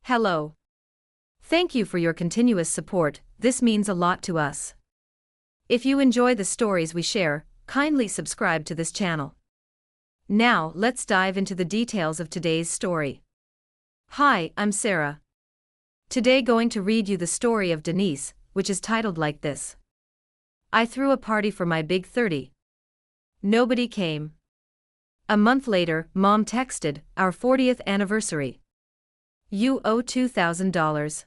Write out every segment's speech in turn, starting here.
Hello. Thank you for your continuous support, this means a lot to us. If you enjoy the stories we share, kindly subscribe to this channel. Now, let's dive into the details of today's story. Hi, I'm Sarah. Today going to read you the story of Denise, which is titled like this. I threw a party for my big 30. Nobody came. A month later, Mom texted, our 40th anniversary. You owe $2,000.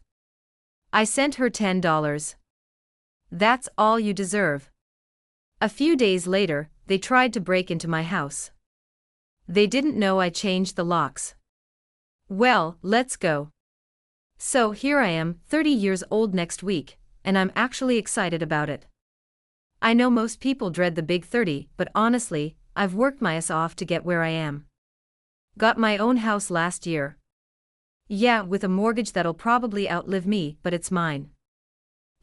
I sent her $10. That's all you deserve. A few days later, they tried to break into my house. They didn't know I changed the locks. Well, let's go. So here I am, 30 years old next week, and I'm actually excited about it. I know most people dread the big 30, but honestly, I've worked my ass off to get where I am. Got my own house last year. Yeah, with a mortgage that'll probably outlive me, but it's mine.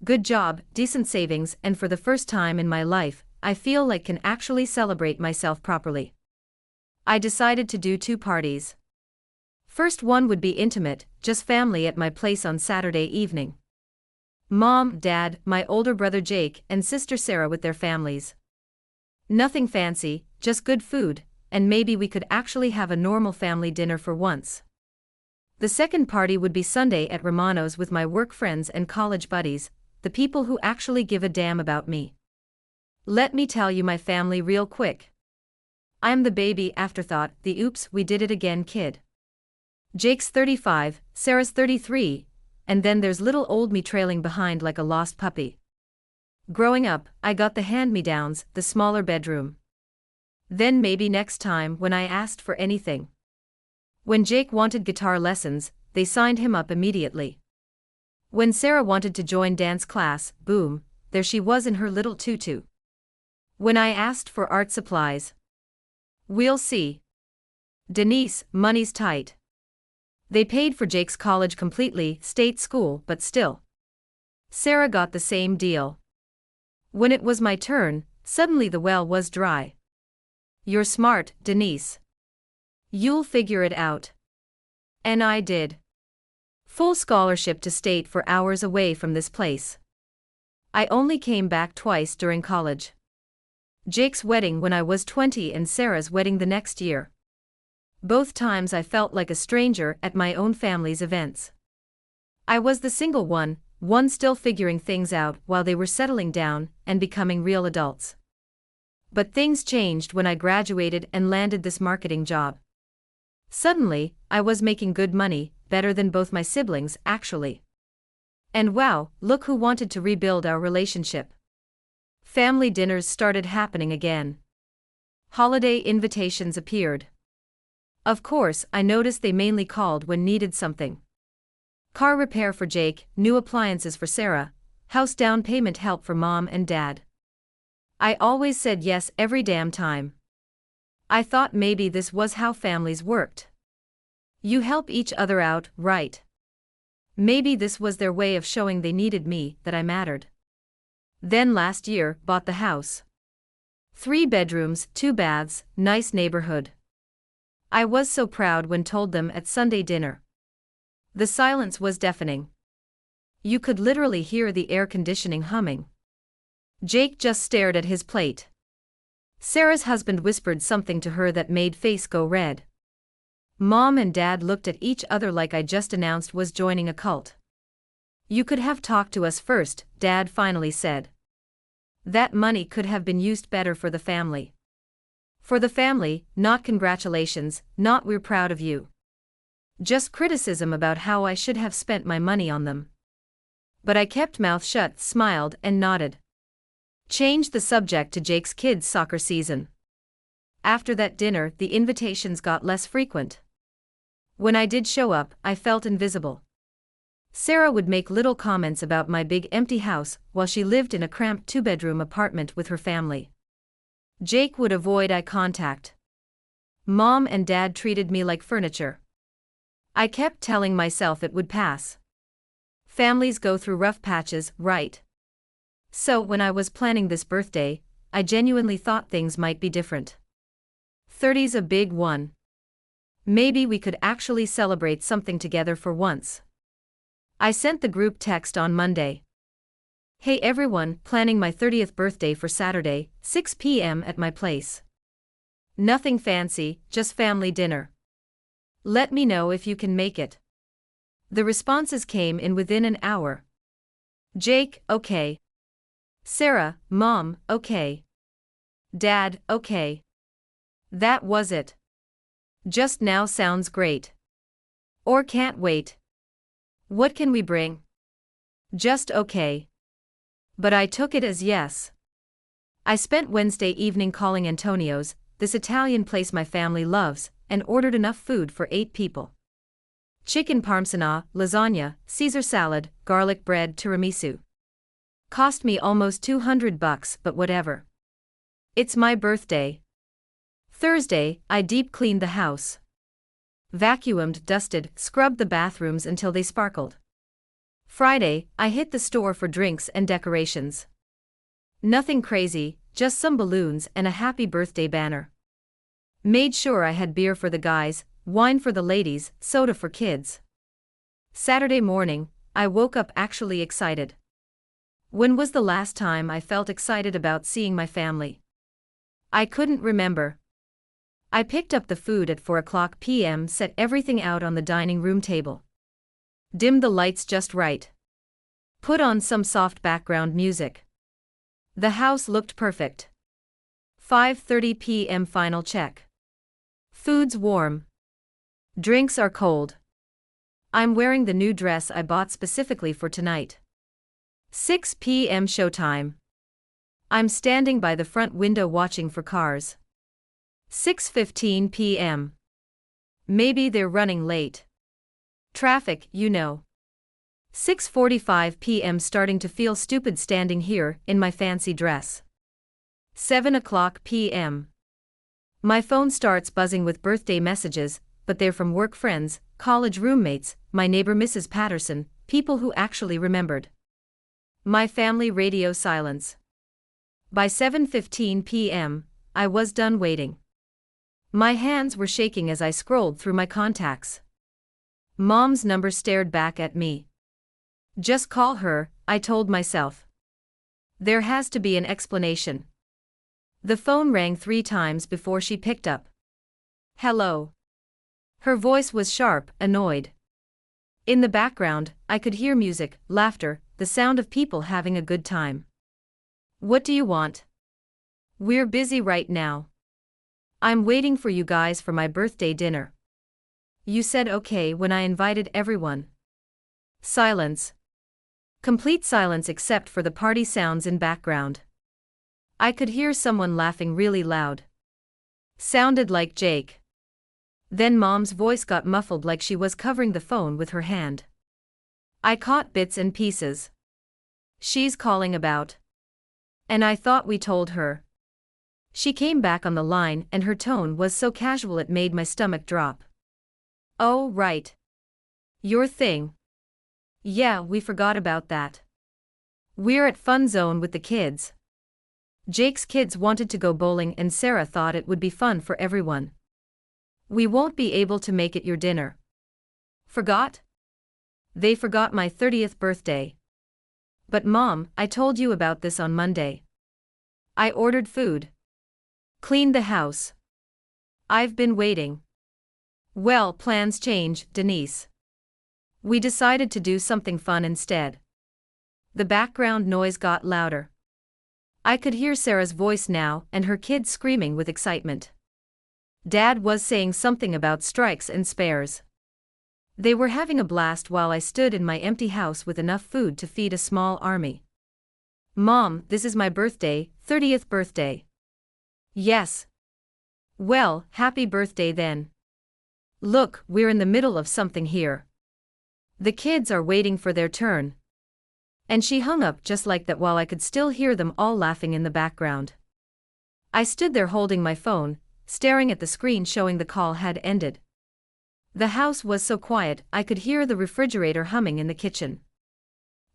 Good job, decent savings, and for the first time in my life, I feel like can actually celebrate myself properly. I decided to do 2 parties. First one would be intimate, just family at my place on Saturday evening. Mom, Dad, my older brother Jake, and sister Sarah with their families. Nothing fancy, just good food, and maybe we could actually have a normal family dinner for once. The second party would be Sunday at Romano's with my work friends and college buddies, the people who actually give a damn about me. Let me tell you my family real quick. I'm the baby afterthought, the oops, we did it again kid. Jake's 35, Sarah's 33, and then there's little old me trailing behind like a lost puppy. Growing up, I got the hand-me-downs, the smaller bedroom. Then maybe next time when I asked for anything. When Jake wanted guitar lessons, they signed him up immediately. When Sarah wanted to join dance class, boom, there she was in her little tutu. When I asked for art supplies. We'll see. Denise, money's tight. They paid for Jake's college completely, state school, but still. Sarah got the same deal. When it was my turn, suddenly the well was dry. You're smart, Denise. You'll figure it out. And I did. Full scholarship to state for hours away from this place. I only came back twice during college. Jake's wedding when I was 20 and Sarah's wedding the next year. Both times I felt like a stranger at my own family's events. I was the single one still figuring things out while they were settling down and becoming real adults. But things changed when I graduated and landed this marketing job. Suddenly, I was making good money, better than both my siblings actually. And wow, look who wanted to rebuild our relationship. Family dinners started happening again. Holiday invitations appeared. Of course, I noticed they mainly called when needed something. Car repair for Jake, new appliances for Sarah, house down payment help for Mom and Dad. I always said yes every damn time. I thought maybe this was how families worked. You help each other out, right? Maybe this was their way of showing they needed me, that I mattered. Then last year, bought the house. 3 bedrooms, 2 baths, nice neighborhood. I was so proud when told them at Sunday dinner. The silence was deafening. You could literally hear the air conditioning humming. Jake just stared at his plate. Sarah's husband whispered something to her that made face go red. Mom and Dad looked at each other like I just announced was joining a cult. You could have talked to us first, Dad finally said. That money could have been used better for the family. For the family, not congratulations, not we're proud of you. Just criticism about how I should have spent my money on them. But I kept mouth shut, smiled, and nodded. Changed the subject to Jake's kids' soccer season. After that dinner, the invitations got less frequent. When I did show up, I felt invisible. Sarah would make little comments about my big empty house while she lived in a cramped 2-bedroom apartment with her family. Jake would avoid eye contact. Mom and Dad treated me like furniture. I kept telling myself it would pass. Families go through rough patches, right? So when I was planning this birthday, I genuinely thought things might be different. 30's a big one. Maybe we could actually celebrate something together for once. I sent the group text on Monday. Hey everyone, planning my 30th birthday for Saturday, 6 p.m. at my place. Nothing fancy, just family dinner. Let me know if you can make it. The responses came in within an hour. Jake, okay. Sarah, Mom, okay. Dad, okay. That was it. Just now sounds great. Or can't wait. What can we bring? Just okay. But I took it as yes. I spent Wednesday evening calling Antonio's, this Italian place my family loves, and ordered enough food for 8 people. Chicken parmesan, lasagna, Caesar salad, garlic bread, tiramisu. Cost me almost $200, but whatever. It's my birthday. Thursday, I deep cleaned the house. Vacuumed, dusted, scrubbed the bathrooms until they sparkled. Friday, I hit the store for drinks and decorations. Nothing crazy, just some balloons and a happy birthday banner. Made sure I had beer for the guys, wine for the ladies, soda for kids. Saturday morning, I woke up actually excited. When was the last time I felt excited about seeing my family? I couldn't remember. I picked up the food at 4:00 p.m., set everything out on the dining room table. Dimmed the lights just right. Put on some soft background music. The house looked perfect. 5:30 p.m. final check. Food's warm. Drinks are cold. I'm wearing the new dress I bought specifically for tonight. 6 p.m. showtime. I'm standing by the front window watching for cars. 6:15 p.m. Maybe they're running late. Traffic, you know. 6:45 p.m. starting to feel stupid standing here in my fancy dress. 7:00 p.m. My phone starts buzzing with birthday messages, but they're from work friends, college roommates, my neighbor Mrs. Patterson, people who actually remembered. My family radio silence. By 7:15 p.m., I was done waiting. My hands were shaking as I scrolled through my contacts. Mom's number stared back at me. Just call her, I told myself. There has to be an explanation. The phone rang 3 times before she picked up. Hello. Her voice was sharp, annoyed. In the background, I could hear music, laughter, the sound of people having a good time. What do you want? We're busy right now. I'm waiting for you guys for my birthday dinner. You said okay when I invited everyone. Silence. Complete silence except for the party sounds in background. I could hear someone laughing really loud. Sounded like Jake. Then Mom's voice got muffled like she was covering the phone with her hand. I caught bits and pieces. She's calling about. And I thought we told her. She came back on the line and her tone was so casual it made my stomach drop. Oh, right. Your thing. Yeah, we forgot about that. We're at Fun Zone with the kids. Jake's kids wanted to go bowling and Sarah thought it would be fun for everyone. We won't be able to make it your dinner. Forgot? They forgot my 30th birthday. But Mom, I told you about this on Monday. I ordered food. Cleaned the house. I've been waiting. Well, plans change, Denise. We decided to do something fun instead. The background noise got louder. I could hear Sarah's voice now and her kids screaming with excitement. Dad was saying something about strikes and spares. They were having a blast while I stood in my empty house with enough food to feed a small army. Mom, this is my birthday, 30th birthday. Yes. Well, happy birthday then. Look, we're in the middle of something here. The kids are waiting for their turn. And she hung up just like that while I could still hear them all laughing in the background. I stood there holding my phone, staring at the screen showing the call had ended. The house was so quiet I could hear the refrigerator humming in the kitchen.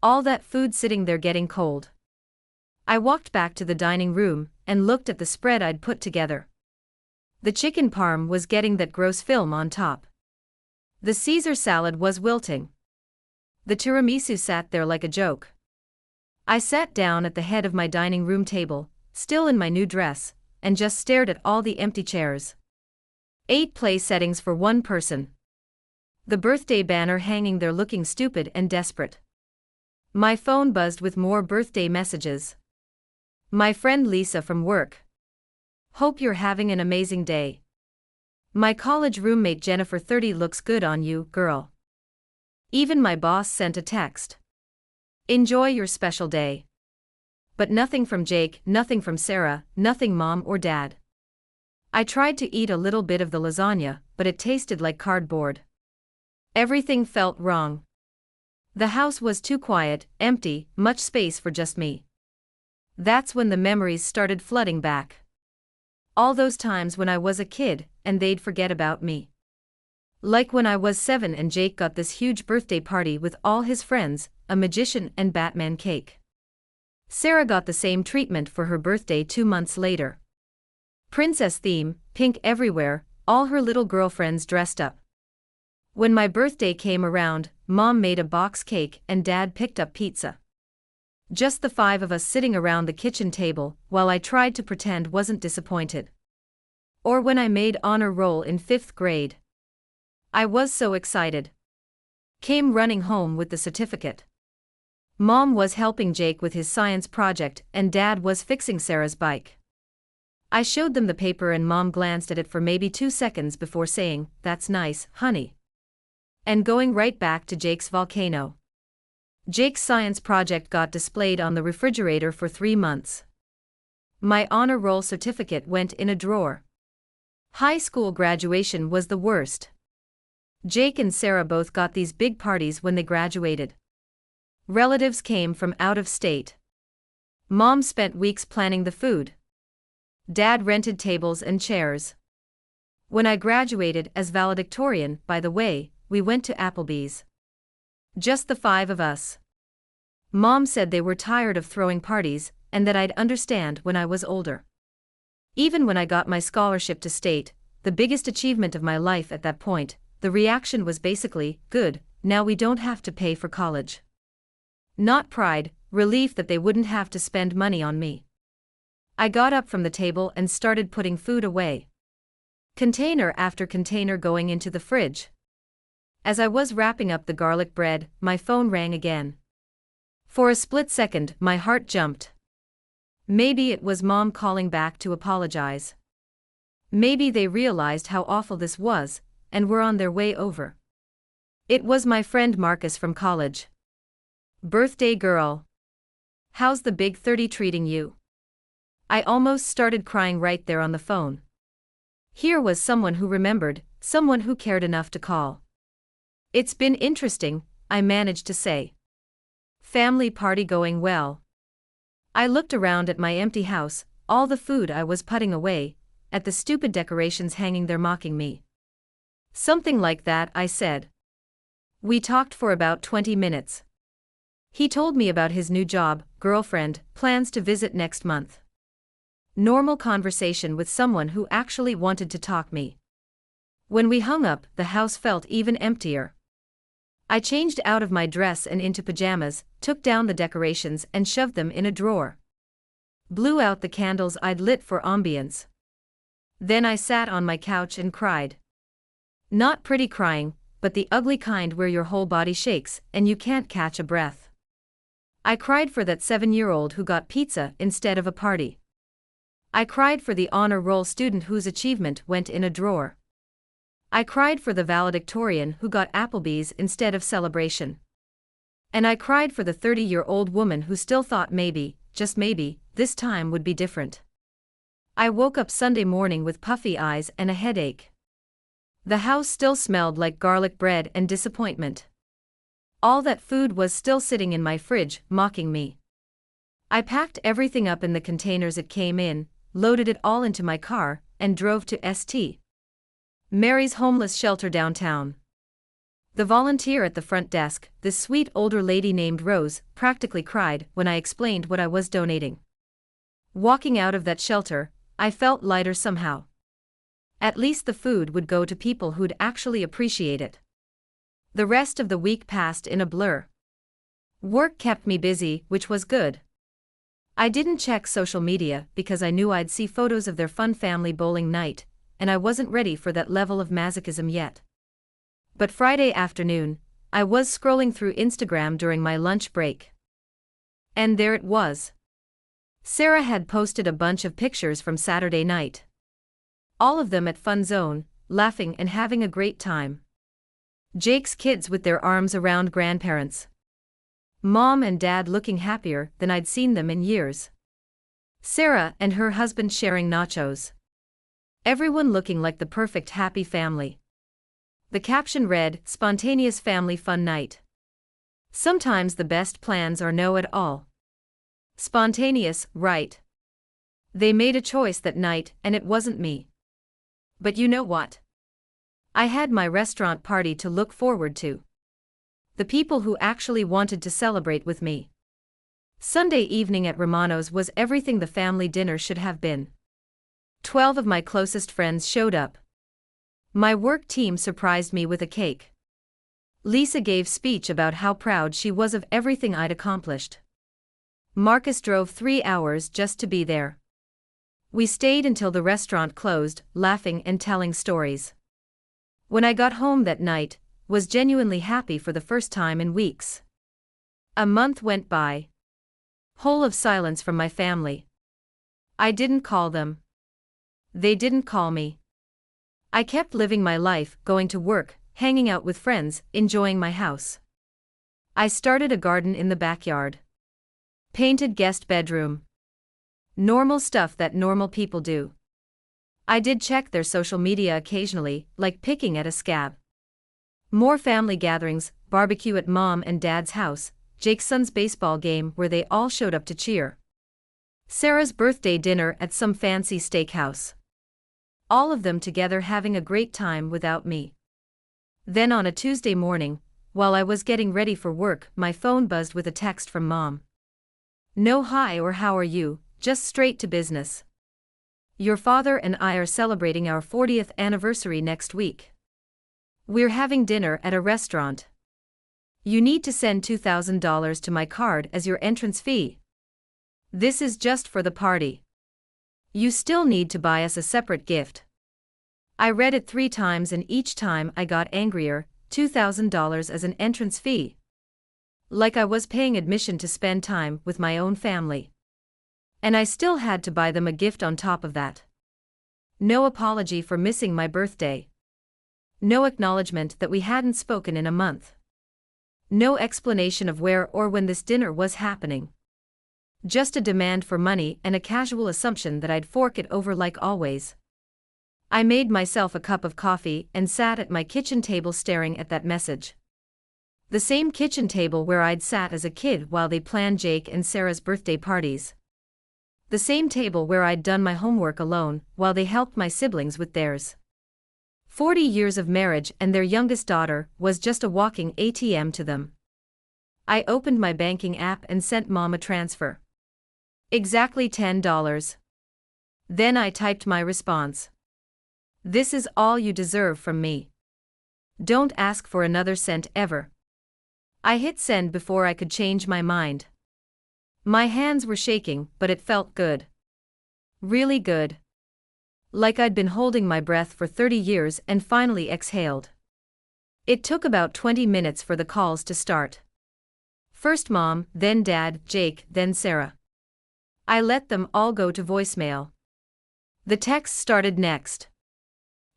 All that food sitting there getting cold. I walked back to the dining room and looked at the spread I'd put together. The chicken parm was getting that gross film on top. The Caesar salad was wilting. The tiramisu sat there like a joke. I sat down at the head of my dining room table, still in my new dress, and just stared at all the empty chairs. 8 place settings for one person. The birthday banner hanging there looking stupid and desperate. My phone buzzed with more birthday messages. My friend Lisa from work. Hope you're having an amazing day. My college roommate Jennifer 30 looks good on you, girl. Even my boss sent a text. Enjoy your special day. But nothing from Jake, nothing from Sarah, nothing mom or dad. I tried to eat a little bit of the lasagna, but it tasted like cardboard. Everything felt wrong. The house was too quiet, empty, much space for just me. That's when the memories started flooding back. All those times when I was a kid, and they'd forget about me. Like when I was 7 and Jake got this huge birthday party with all his friends, a magician and Batman cake. Sarah got the same treatment for her birthday 2 months later. Princess theme, pink everywhere, all her little girlfriends dressed up. When my birthday came around, Mom made a box cake and Dad picked up pizza. Just the 5 of us sitting around the kitchen table, while I tried to pretend wasn't disappointed. Or when I made honor roll in 5th grade. I was so excited. Came running home with the certificate. Mom was helping Jake with his science project and Dad was fixing Sarah's bike. I showed them the paper and Mom glanced at it for maybe 2 seconds before saying, "That's nice, honey." And going right back to Jake's volcano. Jake's science project got displayed on the refrigerator for 3 months. My honor roll certificate went in a drawer. High school graduation was the worst. Jake and Sarah both got these big parties when they graduated. Relatives came from out of state. Mom spent weeks planning the food. Dad rented tables and chairs. When I graduated as valedictorian, by the way, we went to Applebee's. Just the 5 of us. Mom said they were tired of throwing parties, and that I'd understand when I was older. Even when I got my scholarship to state, the biggest achievement of my life at that point, the reaction was basically, "Good, now we don't have to pay for college." Not pride, relief that they wouldn't have to spend money on me. I got up from the table and started putting food away. Container after container going into the fridge. As I was wrapping up the garlic bread, my phone rang again. For a split second, my heart jumped. Maybe it was Mom calling back to apologize. Maybe they realized how awful this was, and were on their way over. It was my friend Marcus from college. "Birthday girl. How's the big 30 treating you?" I almost started crying right there on the phone. Here was someone who remembered, someone who cared enough to call. "It's been interesting," I managed to say. "Family party going well?" I looked around at my empty house, all the food I was putting away, at the stupid decorations hanging there mocking me. "Something like that," I said. We talked for about 20 minutes. He told me about his new job, girlfriend, plans to visit next month. Normal conversation with someone who actually wanted to talk me. When we hung up, the house felt even emptier. I changed out of my dress and into pajamas, took down the decorations and shoved them in a drawer. Blew out the candles I'd lit for ambience. Then I sat on my couch and cried. Not pretty crying, but the ugly kind where your whole body shakes and you can't catch a breath. I cried for that 7-year-old who got pizza instead of a party. I cried for the honor roll student whose achievement went in a drawer. I cried for the valedictorian who got Applebee's instead of celebration. And I cried for the 30-year-old woman who still thought maybe, just maybe, this time would be different. I woke up Sunday morning with puffy eyes and a headache. The house still smelled like garlic bread and disappointment. All that food was still sitting in my fridge, mocking me. I packed everything up in the containers it came in, loaded it all into my car, and drove to St. Mary's homeless shelter downtown. The volunteer at the front desk, this sweet older lady named Rose, practically cried when I explained what I was donating. Walking out of that shelter, I felt lighter somehow. At least the food would go to people who'd actually appreciate it. The rest of the week passed in a blur. Work kept me busy, which was good. I didn't check social media because I knew I'd see photos of their fun family bowling night, and I wasn't ready for that level of masochism yet. But Friday afternoon, I was scrolling through Instagram during my lunch break. And there it was. Sarah had posted a bunch of pictures from Saturday night. All of them at Fun Zone, laughing and having a great time. Jake's kids with their arms around grandparents. Mom and Dad looking happier than I'd seen them in years. Sarah and her husband sharing nachos. Everyone looking like the perfect happy family. The caption read, "Spontaneous family fun night." Sometimes the best plans are no at all. Spontaneous, right? They made a choice that night and it wasn't me. But you know what? I had my restaurant party to look forward to. The people who actually wanted to celebrate with me. Sunday evening at Romano's was everything the family dinner should have been. 12 of my closest friends showed up. My work team surprised me with a cake. Lisa gave speech about how proud she was of everything I'd accomplished. Marcus drove 3 hours just to be there. We stayed until the restaurant closed, laughing and telling stories. When I got home that night, was genuinely happy for the first time in weeks. A month went by. Whole of silence from my family. I didn't call them. They didn't call me. I kept living my life, going to work, hanging out with friends, enjoying my house. I started a garden in the backyard. Painted guest bedroom. Normal stuff that normal people do. I did check their social media occasionally, like picking at a scab. More family gatherings, barbecue at Mom and Dad's house, Jake's son's baseball game where they all showed up to cheer. Sarah's birthday dinner at some fancy steakhouse. All of them together having a great time without me. Then on a Tuesday morning, while I was getting ready for work, my phone buzzed with a text from Mom. No hi or how are you, just straight to business. Your father and I are celebrating our 40th anniversary next week. We're having dinner at a restaurant. You need to send $2,000 to my card as your entrance fee. This is just for the party. You still need to buy us a separate gift. I read it 3 times and each time I got angrier, $2,000 as an entrance fee. Like I was paying admission to spend time with my own family. And I still had to buy them a gift on top of that. No apology for missing my birthday. No acknowledgement that we hadn't spoken in a month. No explanation of where or when this dinner was happening. Just a demand for money and a casual assumption that I'd fork it over like always. I made myself a cup of coffee and sat at my kitchen table staring at that message. The same kitchen table where I'd sat as a kid while they planned Jake and Sarah's birthday parties. The same table where I'd done my homework alone while they helped my siblings with theirs. 40 years of marriage and their youngest daughter was just a walking ATM to them. I opened my banking app and sent Mom a transfer. Exactly $10. Then I typed my response. This is all you deserve from me. Don't ask for another cent ever. I hit send before I could change my mind. My hands were shaking, but it felt good. Really good. Like I'd been holding my breath for 30 years and finally exhaled. It took about 20 minutes for the calls to start. First Mom, then Dad, Jake, then Sarah. I let them all go to voicemail. The text started next.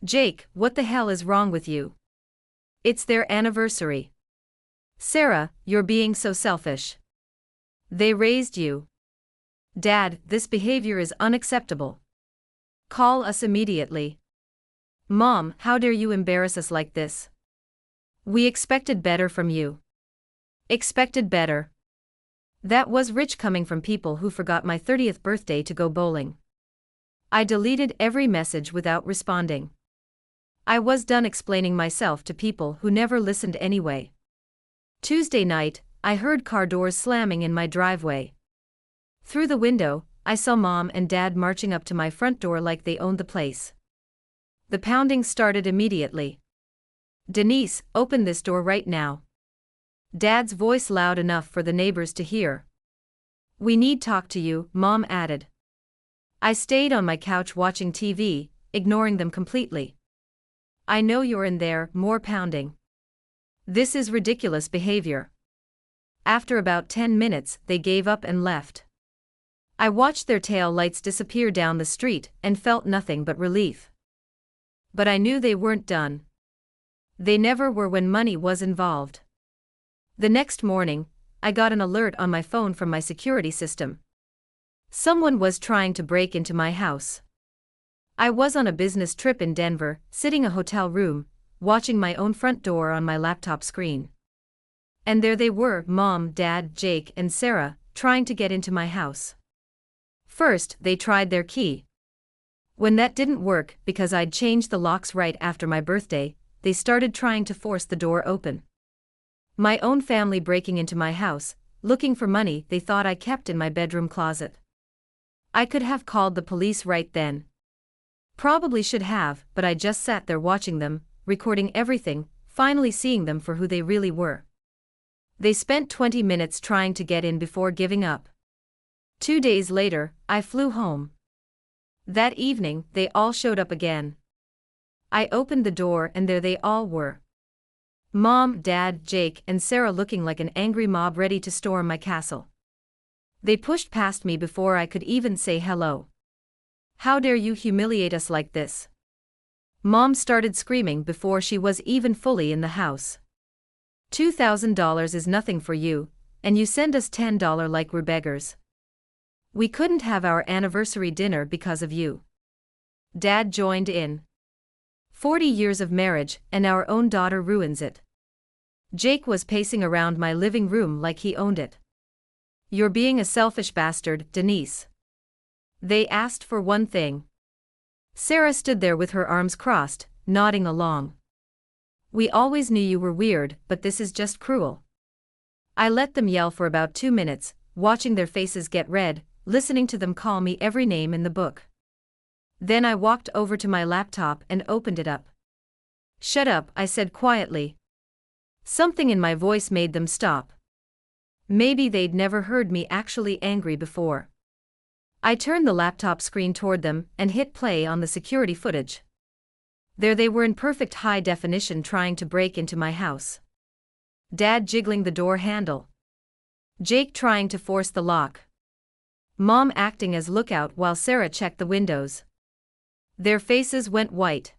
Jake, what the hell is wrong with you? It's their anniversary. Sarah, you're being so selfish. They raised you. Dad, this behavior is unacceptable. Call us immediately. Mom, how dare you embarrass us like this? We expected better from you. Expected better. That was rich coming from people who forgot my 30th birthday to go bowling. I deleted every message without responding. I was done explaining myself to people who never listened anyway. Tuesday night, I heard car doors slamming in my driveway. Through the window, I saw Mom and Dad marching up to my front door like they owned the place. The pounding started immediately. Denise, open this door right now. Dad's voice loud enough for the neighbors to hear. "We need talk to you," Mom added. I stayed on my couch watching TV, ignoring them completely. "I know you're in there," more pounding. "This is ridiculous behavior." After about 10 minutes, they gave up and left. I watched their tail lights disappear down the street and felt nothing but relief. But I knew they weren't done. They never were when money was involved. The next morning, I got an alert on my phone from my security system. Someone was trying to break into my house. I was on a business trip in Denver, sitting in a hotel room, watching my own front door on my laptop screen. And there they were, Mom, Dad, Jake, and Sarah, trying to get into my house. First, they tried their key. When that didn't work, because I'd changed the locks right after my birthday, they started trying to force the door open. My own family breaking into my house, looking for money they thought I kept in my bedroom closet. I could have called the police right then. Probably should have, but I just sat there watching them, recording everything, finally seeing them for who they really were. They spent 20 minutes trying to get in before giving up. 2 days later, I flew home. That evening, they all showed up again. I opened the door and there they all were. Mom, Dad, Jake, and Sarah looking like an angry mob ready to storm my castle. They pushed past me before I could even say hello. "How dare you humiliate us like this?" Mom started screaming before she was even fully in the house. $2,000 is nothing for you, and you send us $10 like we're beggars. We couldn't have our anniversary dinner because of you. Dad joined in. 40 years of marriage, and our own daughter ruins it. Jake was pacing around my living room like he owned it. "You're being a selfish bastard, Denise." They asked for one thing. Sarah stood there with her arms crossed, nodding along. "We always knew you were weird, but this is just cruel." I let them yell for about 2 minutes, watching their faces get red, listening to them call me every name in the book. Then I walked over to my laptop and opened it up. "Shut up," I said quietly. Something in my voice made them stop. Maybe they'd never heard me actually angry before. I turned the laptop screen toward them and hit play on the security footage. There they were in perfect high definition trying to break into my house. Dad jiggling the door handle. Jake trying to force the lock. Mom acting as lookout while Sarah checked the windows. Their faces went white.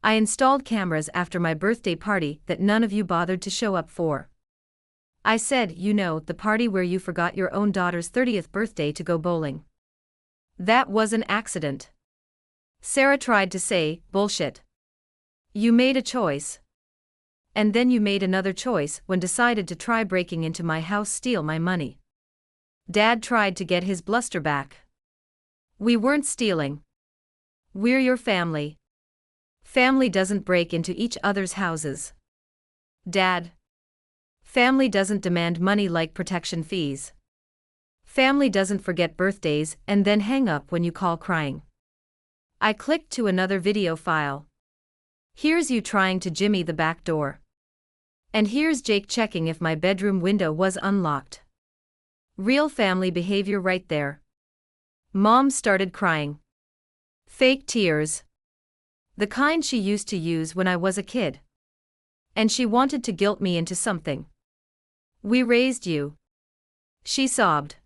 I installed cameras after my birthday party that none of you bothered to show up for. I said, "You know, the party where you forgot your own daughter's 30th birthday to go bowling. That was an accident." Sarah tried to say, "Bullshit. You made a choice. And then you made another choice when decided to try breaking into my house, steal my money." Dad tried to get his bluster back. "We weren't stealing. We're your family. Family doesn't break into each other's houses. Dad. Family doesn't demand money like protection fees. Family doesn't forget birthdays and then hang up when you call crying." I clicked to another video file. Here's you trying to jimmy the back door. And here's Jake checking if my bedroom window was unlocked. Real family behavior right there. Mom started crying. Fake tears. The kind she used to use when I was a kid. And she wanted to guilt me into something. "We raised you." She sobbed.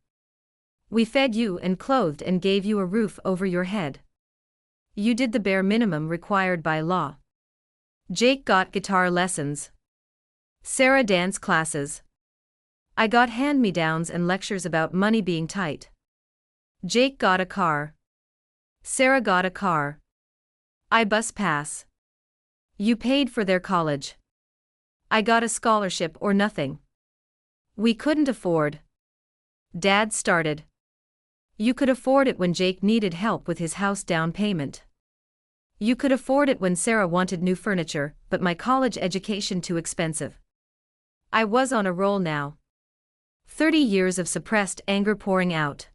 "We fed you and clothed and gave you a roof over your head. You did the bare minimum required by law." Jake got guitar lessons. Sarah dance classes. I got hand-me-downs and lectures about money being tight. Jake got a car. Sarah got a car. I bus pass. You paid for their college. I got a scholarship or nothing. We couldn't afford. Dad started. You could afford it when Jake needed help with his house down payment. You could afford it when Sarah wanted new furniture, but my college education too expensive. I was on a roll now. 30 years of suppressed anger pouring out.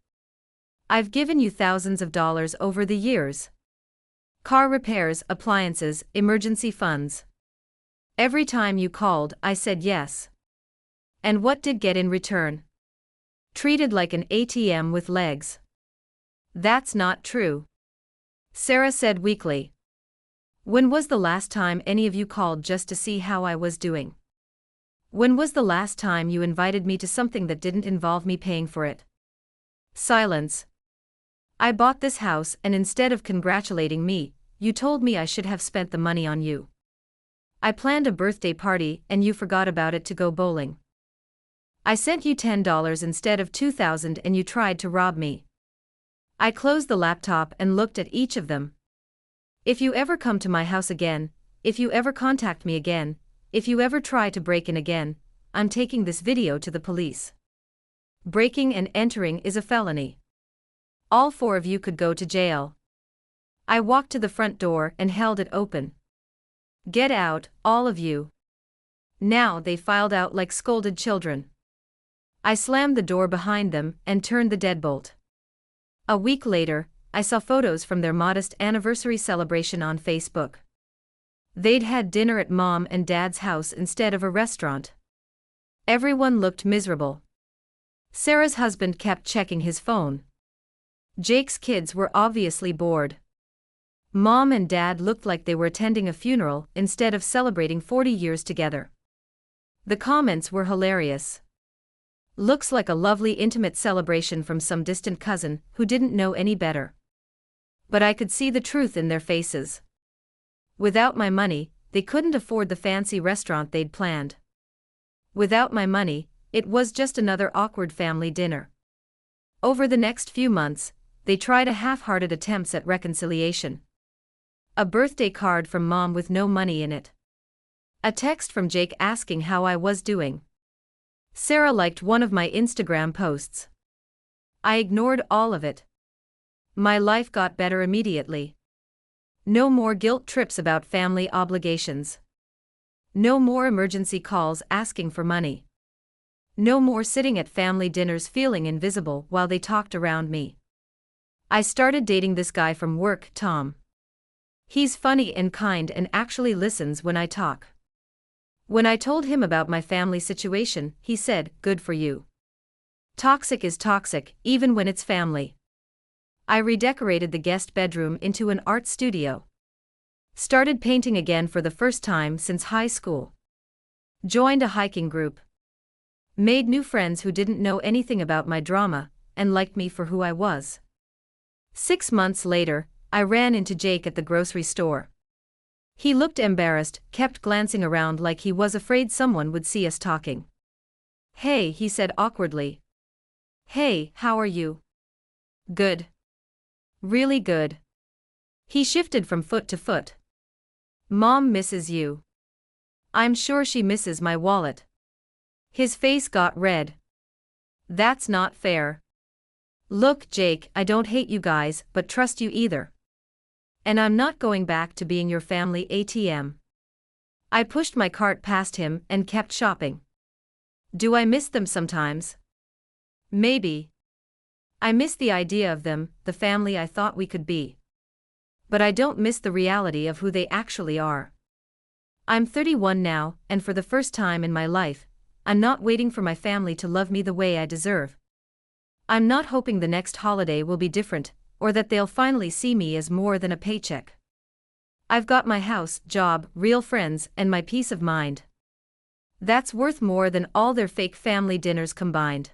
I've given you thousands of dollars over the years. Car repairs, appliances, emergency funds. Every time you called, I said yes. And what did get in return? Treated like an ATM with legs. That's not true. Sarah said weakly. When was the last time any of you called just to see how I was doing? When was the last time you invited me to something that didn't involve me paying for it? Silence. I bought this house, and instead of congratulating me, you told me I should have spent the money on you. I planned a birthday party and you forgot about it to go bowling. I sent you $10 instead of $2,000 and you tried to rob me. I closed the laptop and looked at each of them. If you ever come to my house again, if you ever contact me again, if you ever try to break in again, I'm taking this video to the police. Breaking and entering is a felony. All 4 of you could go to jail. I walked to the front door and held it open. Get out, all of you. Now they filed out like scolded children. I slammed the door behind them and turned the deadbolt. A week later, I saw photos from their modest anniversary celebration on Facebook. They'd had dinner at Mom and Dad's house instead of a restaurant. Everyone looked miserable. Sarah's husband kept checking his phone. Jake's kids were obviously bored. Mom and Dad looked like they were attending a funeral instead of celebrating 40 years together. The comments were hilarious. Looks like a lovely intimate celebration from some distant cousin who didn't know any better. But I could see the truth in their faces. Without my money, they couldn't afford the fancy restaurant they'd planned. Without my money, it was just another awkward family dinner. Over the next few months, they tried a half-hearted attempts at reconciliation. A birthday card from Mom with no money in it. A text from Jake asking how I was doing. Sarah liked one of my Instagram posts. I ignored all of it. My life got better immediately. No more guilt trips about family obligations. No more emergency calls asking for money. No more sitting at family dinners feeling invisible while they talked around me. I started dating this guy from work, Tom. He's funny and kind and actually listens when I talk. When I told him about my family situation, he said, "Good for you." Toxic is toxic, even when it's family. I redecorated the guest bedroom into an art studio. Started painting again for the first time since high school. Joined a hiking group. Made new friends who didn't know anything about my drama, and liked me for who I was. 6 months later, I ran into Jake at the grocery store. He looked embarrassed, kept glancing around like he was afraid someone would see us talking. "Hey," he said awkwardly. "Hey, how are you?" "Good. Really good." He shifted from foot to foot. "Mom misses you." "I'm sure she misses my wallet." His face got red. "That's not fair." "Look, Jake, I don't hate you guys, but trust you either. And I'm not going back to being your family ATM. I pushed my cart past him and kept shopping. Do I miss them sometimes? Maybe. I miss the idea of them, the family I thought we could be. But I don't miss the reality of who they actually are. I'm 31 now, and for the first time in my life, I'm not waiting for my family to love me the way I deserve. I'm not hoping the next holiday will be different, or that they'll finally see me as more than a paycheck. I've got my house, job, real friends, and my peace of mind. That's worth more than all their fake family dinners combined.